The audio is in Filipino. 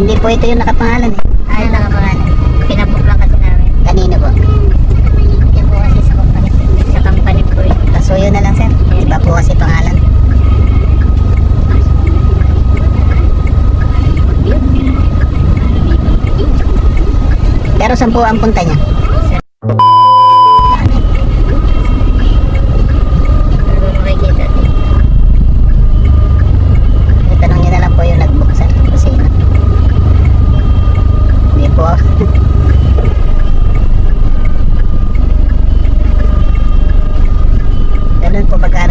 Hindi po ito yung nakapangalan eh. Ay, nakapangalan. Pinabook lang kasi namin. Kanino po? Yan po kasi sa company. Sa company ko eh. Pasuyo na lang sir. Iba po kasi pangalan. Pero saan po ang punta niya? Ano makikita din. Itanong niyo na lang po yung nag-book sa kusina. Hindi po. Ganun po pagka